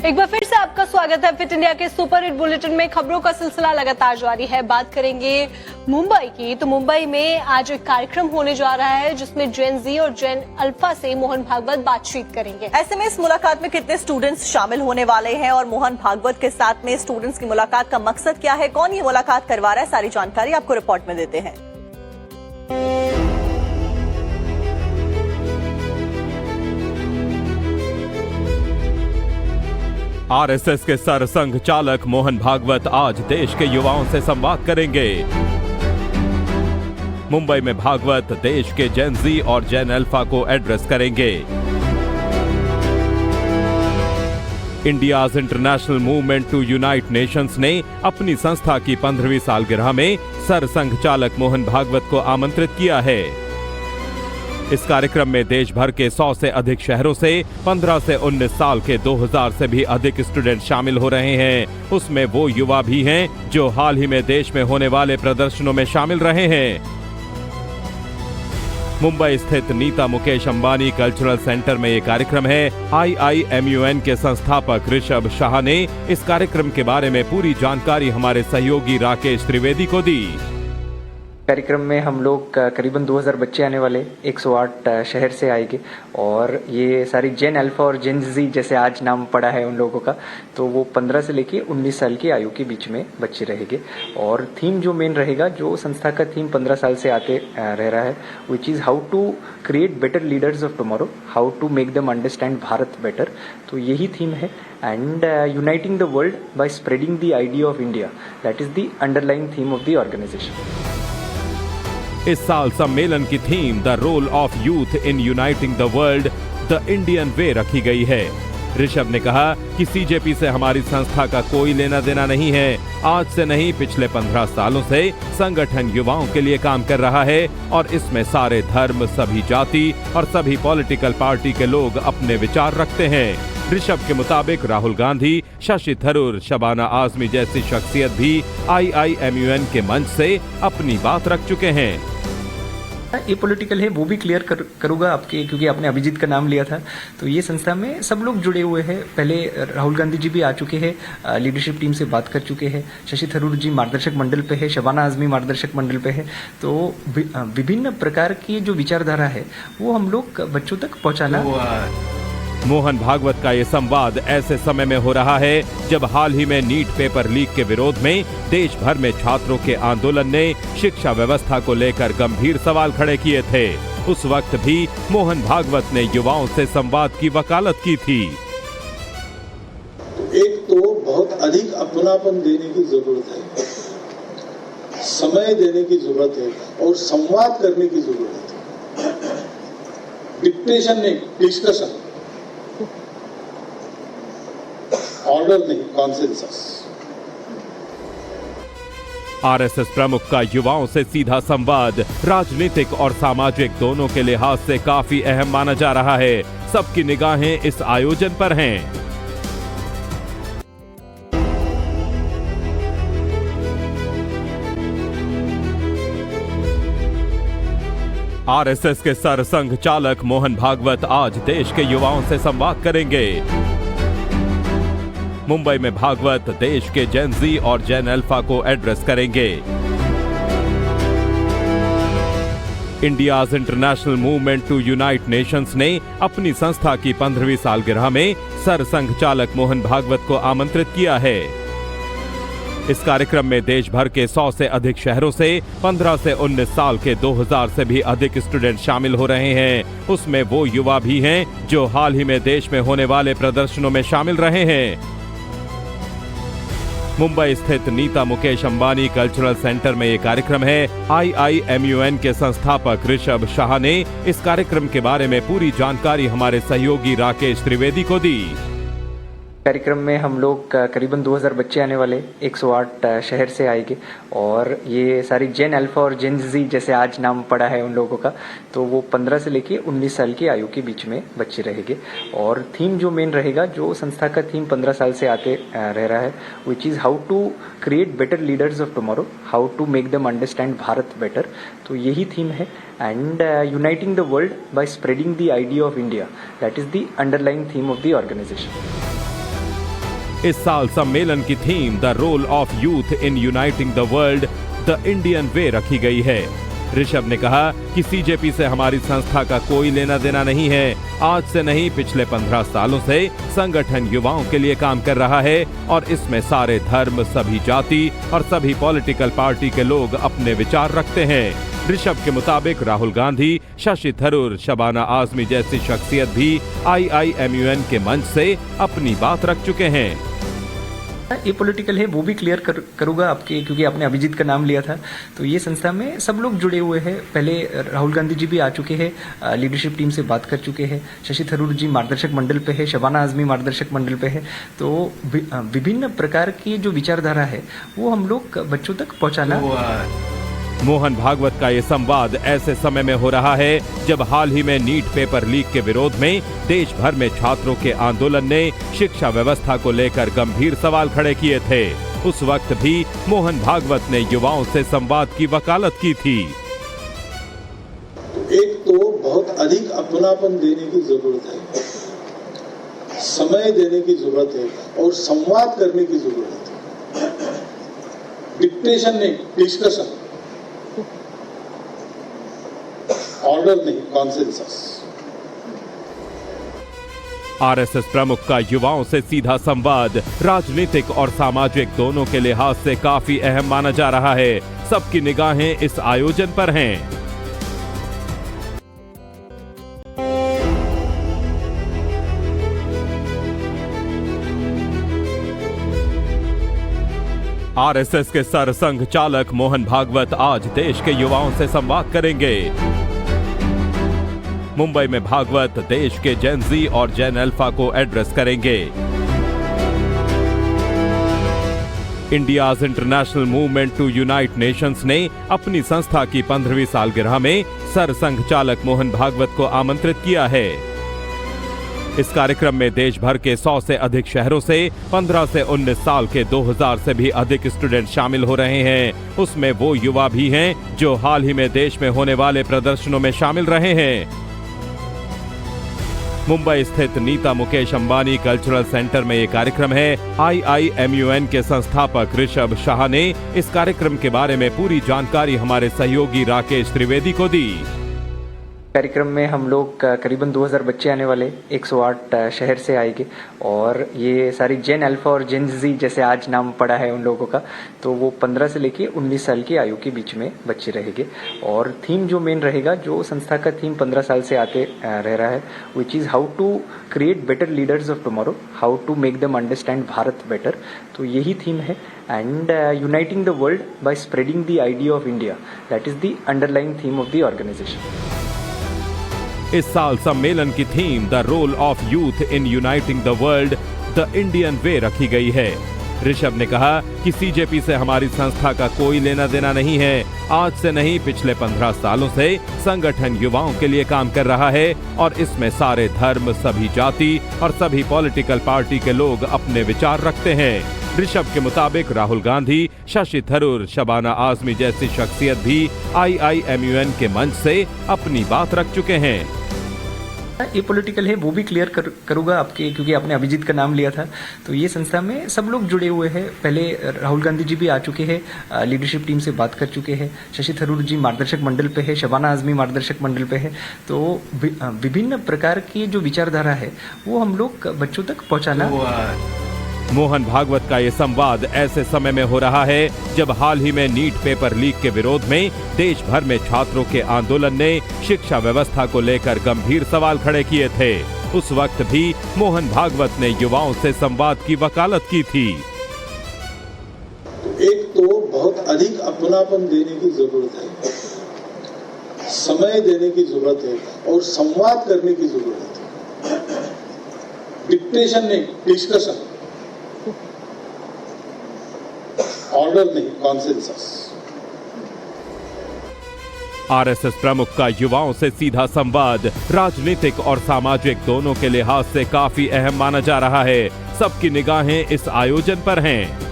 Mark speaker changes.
Speaker 1: एक बार फिर से आपका स्वागत है फिट इंडिया के सुपर हिट बुलेटिन में। खबरों का सिलसिला लगातार जारी है। बात करेंगे मुंबई की, तो मुंबई में आज एक कार्यक्रम होने जा रहा है जिसमें जेन जी और जेन अल्फा से मोहन भागवत बातचीत करेंगे।
Speaker 2: ऐसे में इस मुलाकात में कितने स्टूडेंट्स शामिल होने वाले हैं और मोहन भागवत के साथ में स्टूडेंट्स की मुलाकात का मकसद क्या है, कौन ये मुलाकात करवा रहा है, सारी जानकारी आपको रिपोर्ट में देते हैं।
Speaker 3: आरएसएस के सरसंघ चालक मोहन भागवत आज देश के युवाओं से संवाद करेंगे। मुंबई में भागवत देश के जेन जी और जेन अल्फा को एड्रेस करेंगे। India's international movement to unite nations ने अपनी संस्था की 15वीं सालगिरह में सरसंघ चालक मोहन भागवत को आमंत्रित किया है। इस कार्यक्रम में देश भर के 100 से अधिक शहरों से 15 से 19 साल के 2000 से भी अधिक स्टूडेंट शामिल हो रहे हैं। उसमें वो युवा भी हैं जो हाल ही में देश में होने वाले प्रदर्शनों में शामिल रहे हैं। मुंबई स्थित नीता मुकेश अंबानी कल्चरल सेंटर में ये कार्यक्रम है। IIMUN के संस्थापक ऋषभ शाह ने इस कार्यक्रम के बारे में पूरी जानकारी हमारे सहयोगी राकेश त्रिवेदी को दी।
Speaker 4: कार्यक्रम में हम लोग करीबन 2000 बच्चे आने वाले, 108 शहर से आएंगे और ये सारी जेन अल्फा और जेन जी जैसे आज नाम पड़ा है उन लोगों का, तो वो 15 से लेके 19 साल की आयु के बीच में बच्चे रहेंगे। और थीम जो मेन रहेगा, जो संस्था का थीम 15 साल से आते रह रहा है, which is how to create better leaders of tomorrow, how to make them understand Bharat better. तो यही थीम है। And uniting the world by spreading the idea of India, that is the underlying theme of the organisation.
Speaker 3: इस साल सम्मेलन की theme the role of youth in uniting the world the Indian way रखी गई है। ऋषभ ने कहा कि सीजेपी से हमारी संस्था का कोई लेना देना नहीं है। आज से नहीं, पिछले 15 सालों से संगठन युवाओं के लिए काम कर रहा है और इसमें सारे धर्म, सभी जाति और सभी पॉलिटिकल पार्टी के लोग अपने विचार रखते हैं। ऋषभ के मुताबिक राहुल गांधी, शशि थरूर, शबाना आजमी जैसी शख्सियत भी IIMUN के मंच से अपनी बात रख चुके हैं।
Speaker 4: ये पॉलिटिकल है, वो भी क्लियर करूंगा आपके, क्योंकि आपने अभिजीत का नाम लिया था। तो ये संस्था में सब लोग जुड़े हुए हैं। पहले राहुल गांधी जी भी आ चुके हैं, लीडरशिप टीम से बात कर चुके हैं। शशि थरूर जी मार्गदर्शक मंडल पे है, शबाना आजमी मार्गदर्शक मंडल पे है। तो विभिन्न प्रकार की जो विचारधारा है वो हम लोग बच्चों तक पहुंचाना।
Speaker 3: मोहन भागवत का ये संवाद ऐसे समय में हो रहा है जब हाल ही में नीट पेपर लीक के विरोध में देश भर में छात्रों के आंदोलन ने शिक्षा व्यवस्था को लेकर गंभीर सवाल खड़े किए थे। उस वक्त भी मोहन भागवत ने युवाओं से संवाद की वकालत की थी।
Speaker 5: एक तो बहुत अधिक अपनापन देने की जरूरत है, समय देने की जरूरत है और संवाद करने की जरूरत है। डिक्टेशन नहीं, डिस्कशन, ऑर्डर नहीं, कॉन्सेंसस।
Speaker 3: आरएसएस प्रमुख का युवाओं से सीधा संवाद राजनीतिक और सामाजिक दोनों के लिहाज से काफी अहम माना जा रहा है। सबकी निगाहें इस आयोजन पर हैं। आरएसएस के सरसंघ चालक मोहन भागवत आज देश के युवाओं से संवाद करेंगे। मुंबई में भागवत देश के जेन जी और जेन अल्फा को एड्रेस करेंगे। India's international movement to unite nations ने अपनी संस्था की 15वीं सालगिरह में सरसंघ चालक मोहन भागवत को आमंत्रित किया है। इस कार्यक्रम में देश भर के 100 से अधिक शहरों से 15 से 19 साल के 2000 से भी अधिक स्टूडेंट शामिल हो रहे हैं। उसमें वो युवा भी हैं जो हाल ही में देश में होने वाले प्रदर्शनों में शामिल रहे हैं। मुंबई स्थित नीता मुकेश अंबानी कल्चरल सेंटर में ये कार्यक्रम है। IIMUN के संस्थापक ऋषभ शाह ने इस कार्यक्रम के बारे में पूरी जानकारी हमारे सहयोगी राकेश त्रिवेदी को दी।
Speaker 4: कार्यक्रम में हम लोग करीबन 2000 बच्चे आने वाले, 108 शहर से आएंगे और ये सारी जेन अल्फा और जेन जी जैसे आज नाम पड़ा है उन लोगों का, तो वो 15 से लेके 19 साल की आयु के बीच में बच्चे रहेंगे। और थीम जो मेन रहेगा, जो संस्था का थीम 15 साल से आते रह रहा है, which is how to create better leaders of tomorrow, how to make them understand Bharat better. तो यही थीम है। And uniting the world by spreading the idea of India, that is the underlying theme of the organisation.
Speaker 3: इस साल सम्मेलन की theme the role of youth in uniting the world the Indian way रखी गई है। ऋषभ ने कहा कि सीजेपी से हमारी संस्था का कोई लेना देना नहीं है। आज से नहीं, पिछले 15 सालों से संगठन युवाओं के लिए काम कर रहा है और इसमें सारे धर्म, सभी जाति और सभी पॉलिटिकल पार्टी के लोग अपने विचार रखते हैं। ऋषभ के मुताबिक राहुल गांधी, शशि थरूर, शबाना आजमी जैसी शख्सियत भी IIMUN के मंच से अपनी बात रख चुके हैं।
Speaker 4: ये पॉलिटिकल है वो भी क्लियर करूंगा आपके, क्योंकि आपने अभिजीत का नाम लिया था। तो ये संस्था में सब लोग जुड़े हुए हैं। पहले राहुल गांधी जी भी आ चुके हैं, लीडरशिप टीम से बात कर चुके हैं। शशि थरूर जी मार्गदर्शक मंडल पे है, शबाना आजमी मार्गदर्शक मंडल पे है। तो विभिन्न प्रकार की जो विचारधारा है वो हम लोग बच्चों तक पहुंचाना।
Speaker 3: मोहन भागवत का ये संवाद ऐसे समय में हो रहा है जब हाल ही में नीट पेपर लीक के विरोध में देश भर में छात्रों के आंदोलन ने शिक्षा व्यवस्था को लेकर गंभीर सवाल खड़े किए थे। उस वक्त भी मोहन भागवत ने युवाओं से संवाद की वकालत की थी।
Speaker 5: एक तो बहुत अधिक अपनापन देने की जरूरत है, समय देने की जरूरत है और संवाद करने की जरूरत है। डिक्टेशन नहीं, डिस्कशन, ऑर्डर नहीं, कॉन्सेंसस।
Speaker 3: आरएसएस प्रमुख का युवाओं से सीधा संवाद राजनीतिक और सामाजिक दोनों के लिहाज से काफी अहम माना जा रहा है। सबकी निगाहें इस आयोजन पर हैं। आरएसएस के सरसंघ चालक मोहन भागवत आज देश के युवाओं से संवाद करेंगे। मुंबई में भागवत देश के जेन जी और जेन अल्फा को एड्रेस करेंगे। India's international movement to unite nations ने अपनी संस्था की 15वीं सालगिरह में सरसंघ चालक मोहन भागवत को आमंत्रित किया है। इस कार्यक्रम में देश भर के 100 से अधिक शहरों से 15 से 19 साल के 2000 से भी अधिक स्टूडेंट शामिल हो रहे हैं। उसमें वो युवा भी हैं जो हाल ही में देश में होने वाले प्रदर्शनों में शामिल रहे हैं। मुंबई स्थित नीता मुकेश अंबानी कल्चरल सेंटर में ये कार्यक्रम है। IIMUN के संस्थापक ऋषभ शाह ने इस कार्यक्रम के बारे में पूरी जानकारी हमारे सहयोगी राकेश त्रिवेदी को दी।
Speaker 4: कार्यक्रम में हम लोग करीबन 2000 बच्चे आने वाले 108 शहर से आएंगे और ये सारी जेन अल्फा और जेन जी जैसे आज नाम पड़ा है उन लोगों का, तो वो 15 से लेके 19 साल की आयु के बीच में बच्चे रहेंगे। और थीम जो मेन रहेगा, जो संस्था का थीम 15 साल से आते रह रहा है, which is how to create better leaders of tomorrow, how to make them understand Bharat better. तो यही थीम है। And uniting the world by spreading the idea of India, that is the underlying theme of the organisation.
Speaker 3: इस साल सम्मेलन की theme the role of youth in uniting the world the Indian way रखी गई है। ऋषभ ने कहा कि सीजेपी से हमारी संस्था का कोई लेना देना नहीं है। आज से नहीं, पिछले 15 सालों से संगठन युवाओं के लिए काम कर रहा है और इसमें सारे धर्म, सभी जाति और सभी पॉलिटिकल पार्टी के लोग अपने विचार रखते हैं। ऋषभ के मुताबिक राहुल गांधी, शशि थरूर, शबाना आजमी जैसी शख्सियत भी IIMUN के मंच से अपनी बात रख चुके हैं।
Speaker 4: ये पॉलिटिकल है वो भी क्लियर करूंगा आपके, क्योंकि आपने अभिजीत का नाम लिया था। तो ये संस्था में सब लोग जुड़े हुए हैं। पहले राहुल गांधी जी भी आ चुके हैं, लीडरशिप टीम से बात कर चुके हैं। शशि थरूर जी मार्गदर्शक मंडल पे है, शबाना आजमी मार्गदर्शक मंडल पे है। तो विभिन्न प्रकार की जो विचारधारा है वो हम लोग बच्चों तक पहुंचाना।
Speaker 3: मोहन भागवत का ये संवाद ऐसे समय में हो रहा है जब हाल ही में नीट पेपर लीक के विरोध में देश भर में छात्रों के आंदोलन ने शिक्षा व्यवस्था को लेकर गंभीर सवाल खड़े किए थे। उस वक्त भी मोहन भागवत ने युवाओं से संवाद की वकालत की थी।
Speaker 5: एक तो बहुत अधिक अपनापन देने की जरूरत है, समय देने की जरूरत है और संवाद करने की जरूरत है। डिक्टेशन नहीं, डिस्कशन, ऑर्डर नहीं, कॉन्सेंसस।
Speaker 3: आरएसएस प्रमुख का युवाओं से सीधा संवाद राजनीतिक और सामाजिक दोनों के लिहाज से काफी अहम माना जा रहा है। सबकी निगाहें इस आयोजन पर हैं।